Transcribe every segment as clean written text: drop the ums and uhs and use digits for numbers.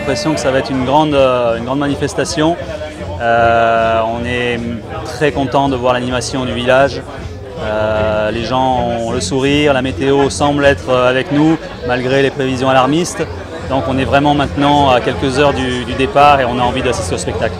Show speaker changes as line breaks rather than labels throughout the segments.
l'impression que ça va être une grande manifestation. On est très content de voir l'animation du village. Les gens ont le sourire, la météo semble être avec nous malgré les prévisions alarmistes. Donc on est vraiment maintenant à quelques heures du départ et on a envie d'assister au spectacle.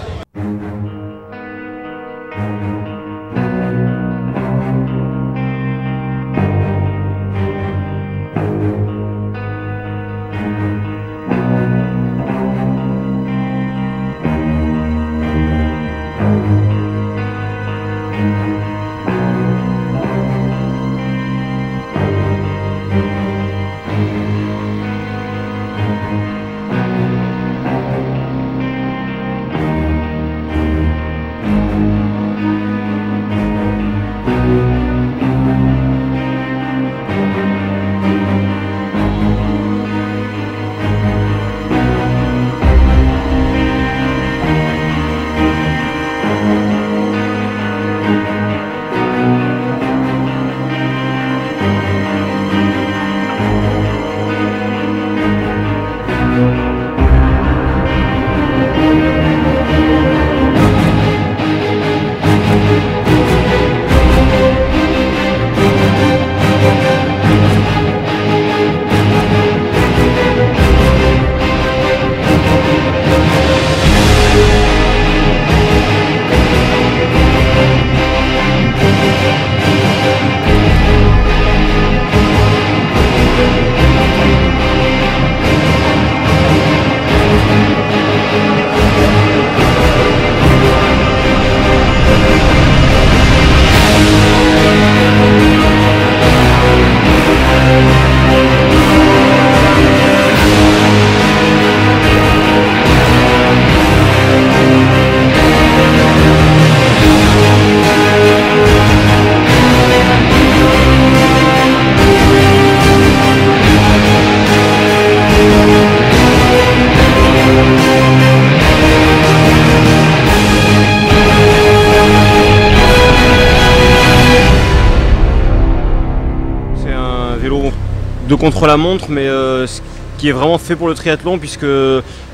De contre-la-montre, mais ce qui est vraiment fait pour le triathlon, puisque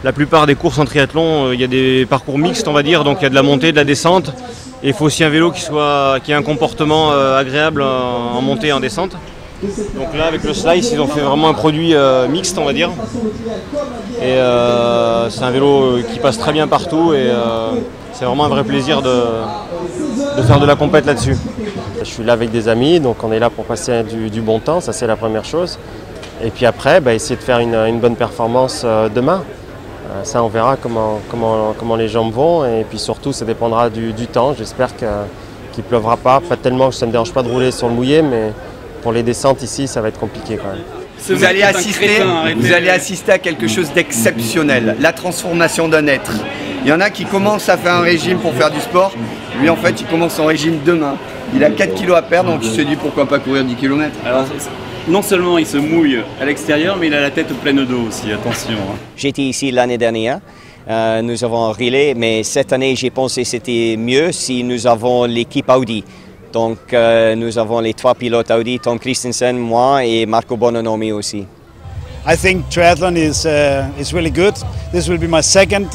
la plupart des courses en triathlon, il y a des parcours mixtes, on va dire, donc il y a de la montée, de la descente, et il faut aussi un vélo qui ait un comportement agréable en montée et en descente. Donc là, avec le Slice, ils ont fait vraiment un produit mixte, on va dire, et c'est un vélo qui passe très bien partout, et c'est vraiment un vrai plaisir de faire de la compète là-dessus.
Je suis là avec des amis, donc on est là pour passer du bon temps, ça c'est la première chose. Et puis après, essayer de faire une bonne performance demain. Ça on verra comment les jambes vont, et puis surtout ça dépendra du temps. J'espère qu'il ne pleuvra pas tellement que ça ne me dérange pas de rouler sur le mouillé, mais pour les descentes ici ça va être compliqué quand même.
Vous allez assister à quelque chose d'exceptionnel, la transformation d'un être. Il y en a qui commencent à faire un régime pour faire du sport, lui en fait il commence son régime demain. Il a 4 kilos à perdre, donc il se dit pourquoi pas courir 10 km.
Alors, non seulement il se mouille à l'extérieur, mais il a la tête pleine d'eau aussi, attention.
J'étais ici l'année dernière, nous avons un relais, mais cette année j'ai pensé que c'était mieux si nous avons l'équipe Audi. Donc nous avons les 3 pilotes Audi, Tom Christensen, moi et Marco Bononomi aussi.
I think triathlon is really good. This will be my second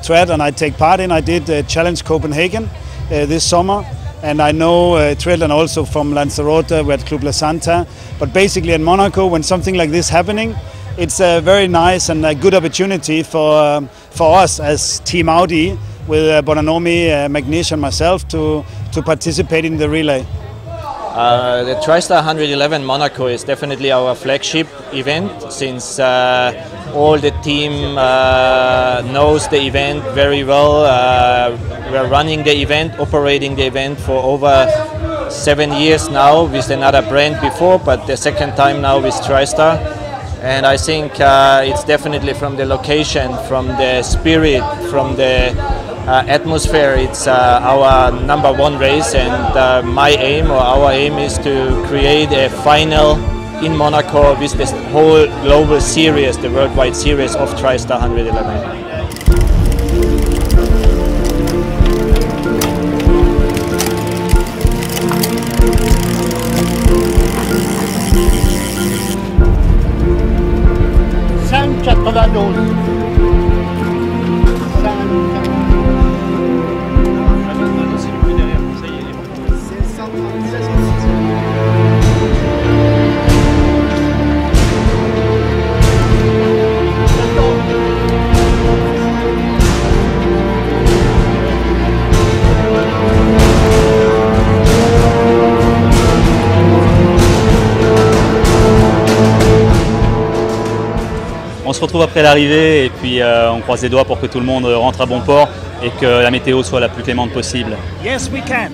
triathlon I take part in. I did Challenge Copenhagen this summer. And I know triathlon also from Lanzarote, we're at Club La Santa. But basically in Monaco, when something like this happening, it's a very nice and a good opportunity for us as Team Audi, with Bononomi, Magnish and myself, to participate in the relay.
The TriStar 111 Monaco is definitely our flagship event, since all the team knows the event very well. We're running the event, operating the event for over 7 years now with another brand before, but the second time now with TriStar. And I think it's definitely from the location, from the spirit, from the atmosphere, it's our #1 race, and my aim, or our aim, is to create a final in Monaco with this whole global series, the worldwide series of TriStar 111.
$192.
se retrouve après l'arrivée et puis on croise les doigts pour que tout le monde rentre à bon port et que la météo soit la plus clémente possible.
Yes, we can.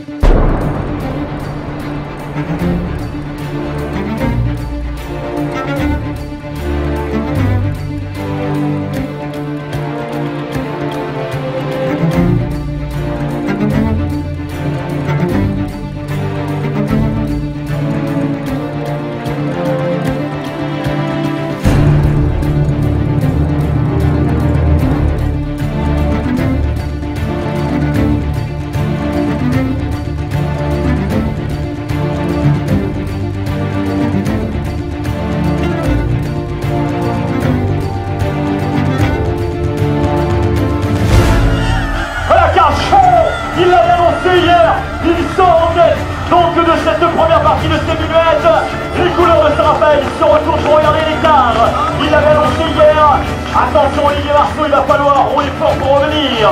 Il l'avait annoncé hier, il sort en tête donc de cette première partie de ces minuettes. Les couleurs de Saint-Raphaël se retournent pour regarder l'écart. Il l'avait annoncé hier. Attention Olivier Marceau, il va falloir rouler fort pour revenir.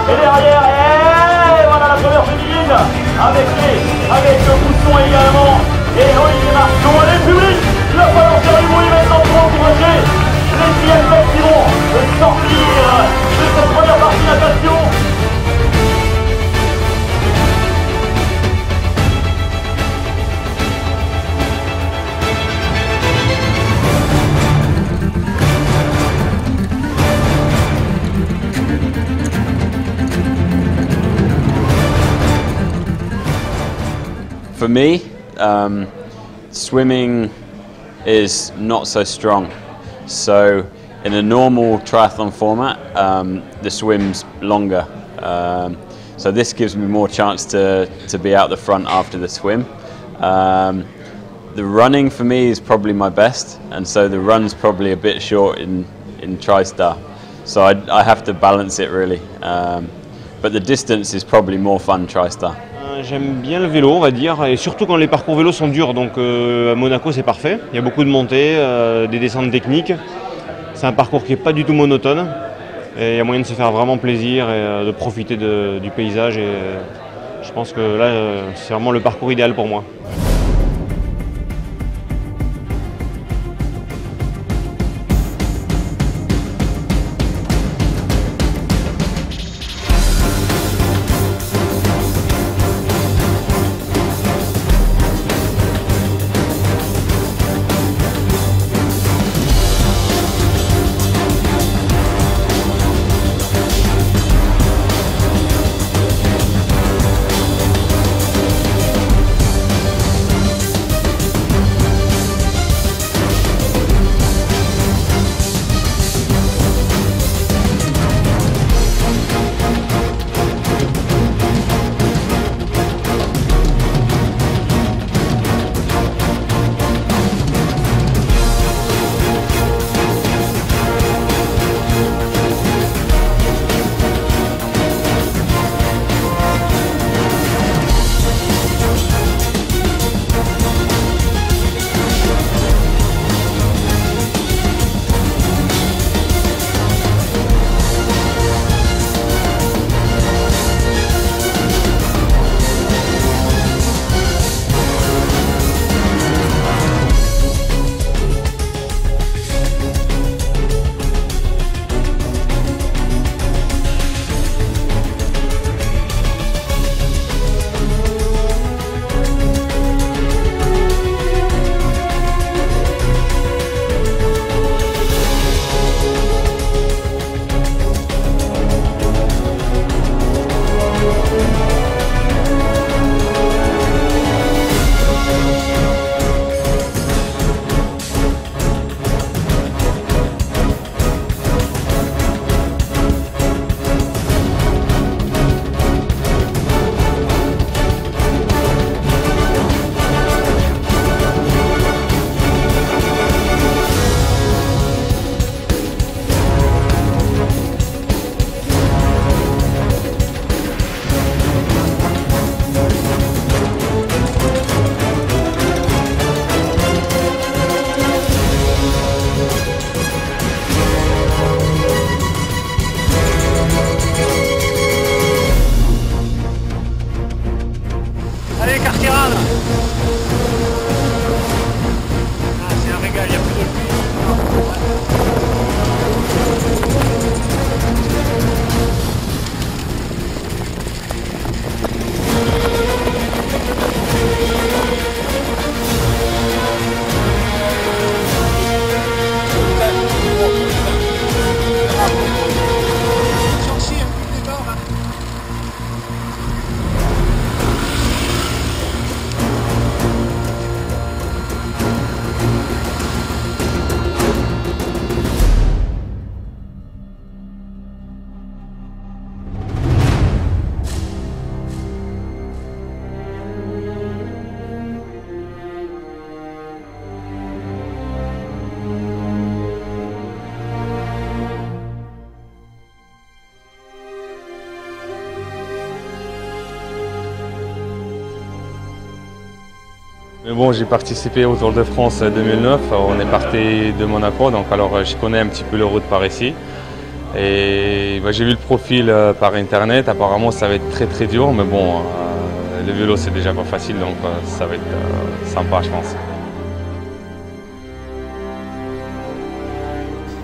Et derrière, et voilà la première féminine avec Mousson également. Et Olivier Marceau, allez public, il va falloir faire du bruit maintenant pour encourager les triathlètes qui vont sortir de cette première partie natation.
For me, swimming is not so strong. So in a normal triathlon format, the swim's longer. So this gives me more chance to be out the front after the swim. The running for me is probably my best, and so the run's probably a bit short in TriStar. So I have to balance it really. But the distance is probably more fun TriStar.
J'aime bien le vélo, on va dire, et surtout quand les parcours vélo sont durs. Donc à Monaco, c'est parfait. Il y a beaucoup de montées, des descentes techniques. C'est un parcours qui n'est pas du tout monotone. Et il y a moyen de se faire vraiment plaisir et de profiter du paysage. Et je pense que là, c'est vraiment le parcours idéal pour moi.
Mais bon, j'ai participé au Tour de France 2009, on est parti de Monaco, donc alors je connais un petit peu les routes par ici. Et j'ai vu le profil par internet, apparemment ça va être très dur, mais bon, le vélo c'est déjà pas facile, donc ça va être sympa je pense.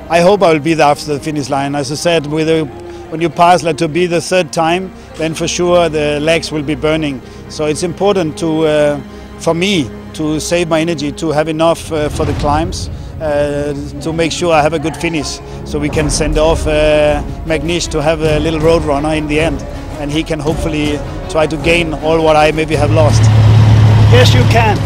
I hope I will be there after the finish line. As I said, when you pass like to be the third time, then for sure the legs will be burning. So it's important for me to save my energy, to have enough for the climbs, to make sure I have a good finish, so we can send off Magnish to have a little road runner in the end, and he can hopefully try to gain all what I maybe have lost. Yes, you can.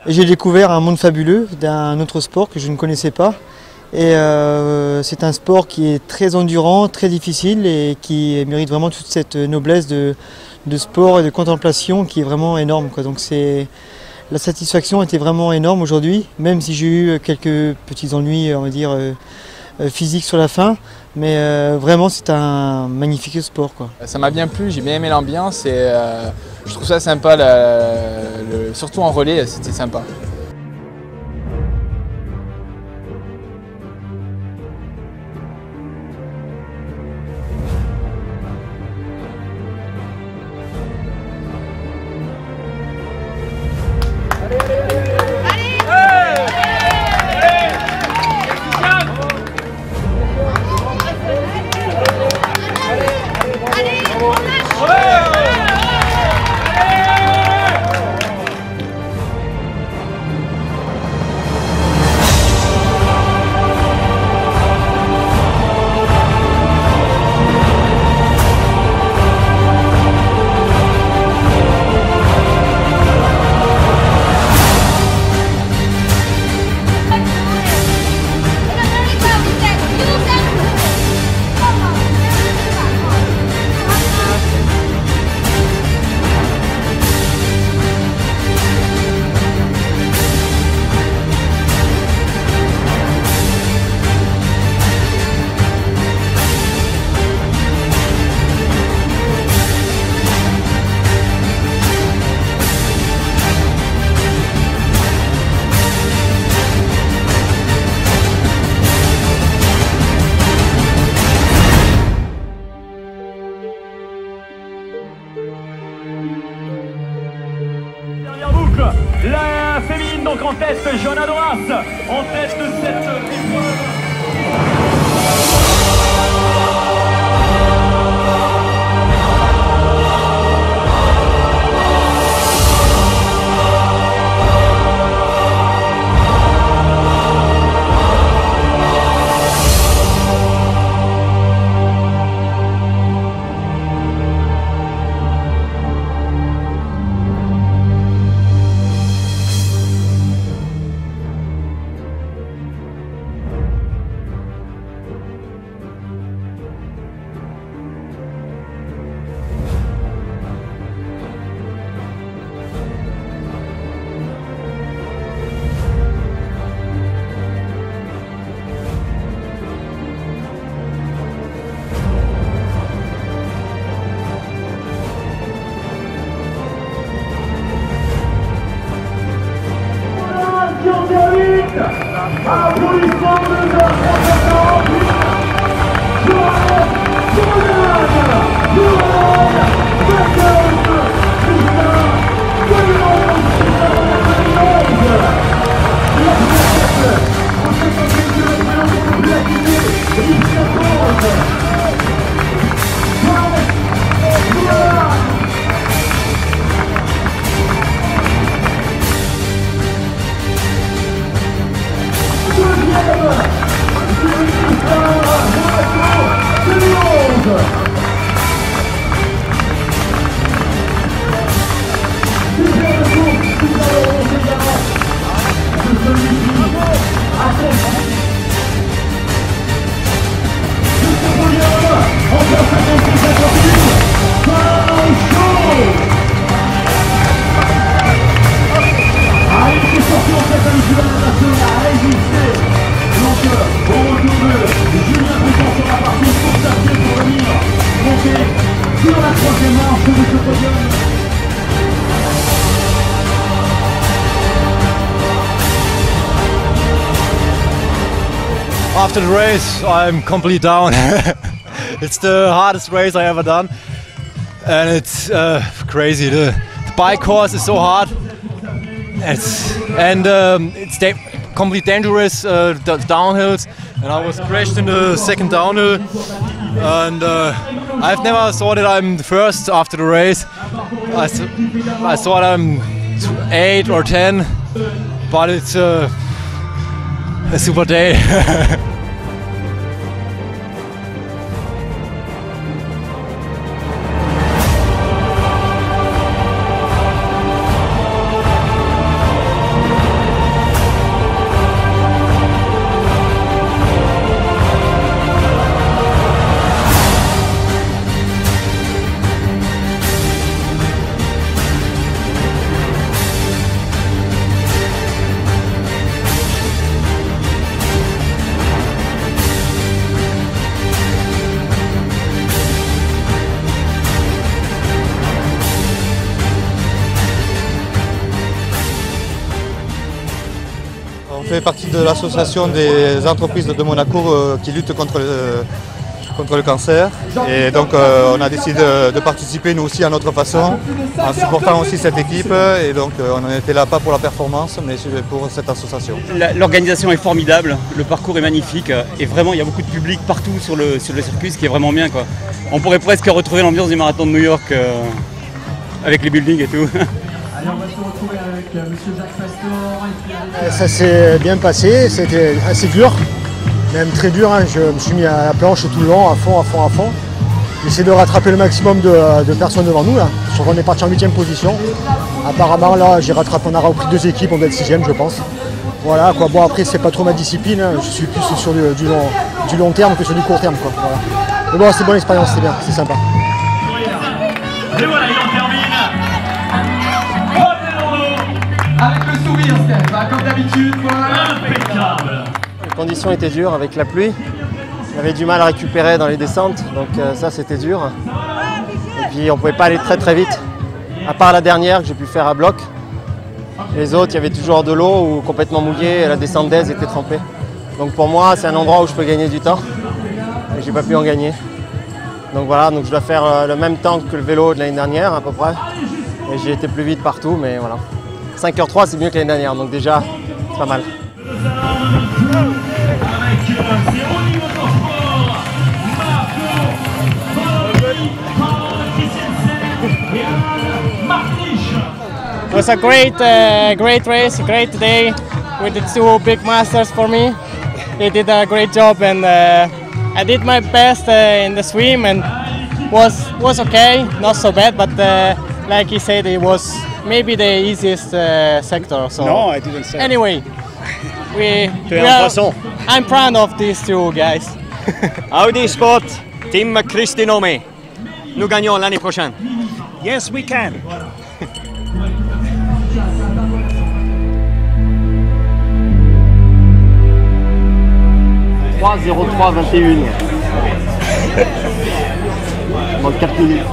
J'ai découvert un monde fabuleux d'un autre sport que je ne connaissais pas. Et c'est un sport qui est très endurant, très difficile et qui mérite vraiment toute cette noblesse de sport et de contemplation qui est vraiment énorme, quoi. Donc la satisfaction était vraiment énorme aujourd'hui, même si j'ai eu quelques petits ennuis, on va dire, physiques sur la fin. Mais vraiment c'est un magnifique sport, quoi.
Ça m'a bien plu, j'ai bien aimé l'ambiance et je trouve ça sympa, surtout en relais, c'était sympa.
La féminine donc en tête, Johanna Doras, en tête de cette épreuve.
After the race, I'm completely down. It's the hardest race I ever done, and it's crazy. The bike course is so hard, it's completely dangerous. The downhills, and I was crashed in the second downhill, and I've never thought that I'm the first after the race. I thought I'm 8 or 10, but it's a super day.
On fait partie de l'association des entreprises de Monaco qui luttent contre le cancer. Et donc on a décidé de participer nous aussi à notre façon, en supportant aussi cette équipe. Et donc on n'était là pas pour la performance, mais pour cette association.
L'organisation est formidable, le parcours est magnifique. Et vraiment il y a beaucoup de public partout sur le circuit, ce qui est vraiment bien, quoi. On pourrait presque retrouver l'ambiance du marathon de New York avec les buildings et tout.
Allez, on va se retrouver avec monsieur Jacques Pastor.
Ça s'est bien passé, c'était assez dur, même très dur, hein. Je me suis mis à la planche tout le long, à fond. J'ai essayé de rattraper le maximum de personnes devant nous, là. On est parti en 8e position. Apparemment là, on a repris 2 équipes, on doit être 6e je pense. Voilà quoi, bon après c'est pas trop ma discipline, hein. Je suis plus sur du long terme que sur du court terme, quoi. Voilà. Mais bon, c'est une bonne expérience, c'est bien, c'est sympa.
Et voilà, il en termine. Avec le sourire, Steph, comme d'habitude, voilà. Impeccable.
Les conditions étaient dures avec la pluie. J'avais du mal à récupérer dans les descentes, donc ça c'était dur. Et puis on ne pouvait pas aller très très vite, à part la dernière que j'ai pu faire à bloc. Les autres, il y avait toujours de l'eau ou complètement mouillé, et la descente d'Aise était trempée. Donc pour moi, c'est un endroit où je peux gagner du temps, et j'ai pas pu en gagner. Donc voilà, donc je dois faire le même temps que le vélo de l'année dernière à peu près. Et j'ai été plus vite partout, mais voilà. 5h03 c'est mieux que l'année dernière, donc déjà c'est pas mal.
It was a great race, a great day with the 2 big masters for me. They did a great job, and I did my best in the swim, and was okay, not so bad, but like he said, it was maybe the easiest sector. So
No, I didn't say.
Anyway, I'm proud of these 2 guys.
Audi Sport, Team Cristinome. Nous gagnons l'année prochaine.
Yes, we can.
« 3:03:21. Dans 4 minutes.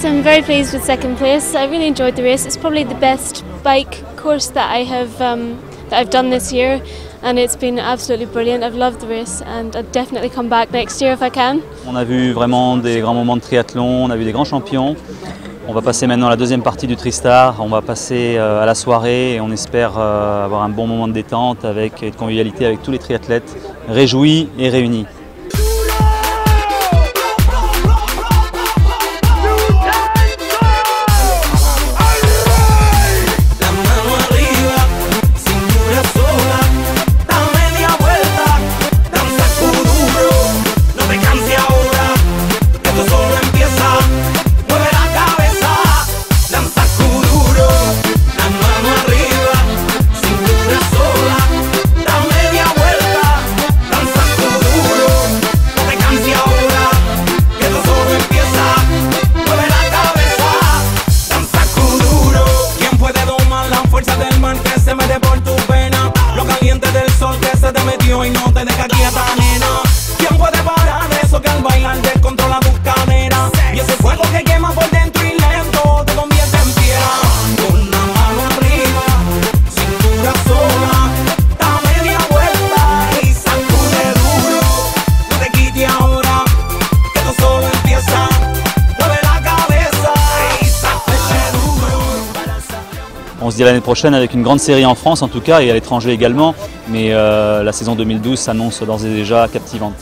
Yes, I'm very pleased with second place. I really enjoyed the race. It's probably the best bike course that I've done this year, and it's been absolutely brilliant. I've loved the race, and I'd definitely come back next year if I can.
On a vu vraiment des grands moments de triathlon, on a vu des grands champions. On va passer maintenant à la deuxième partie du Tristar, on va passer à la soirée et on espère avoir un bon moment de détente et de convivialité avec tous les triathlètes réjouis et réunis.
Y no te deja quieta, nena. ¿Quién puede parar eso que al bailar descontrola tus caderas? Y ese fuego que quema por dentro y lento te convierte en piedra. Con una mano arriba, cintura sola, da media vuelta y sacude duro. No te quites ahora, que esto solo empieza. Mueve la cabeza y sacude duro.
On se dit à l'année prochaine avec une grande série en France en tout cas et à l'étranger également, mais la saison 2012 s'annonce d'ores et déjà captivante.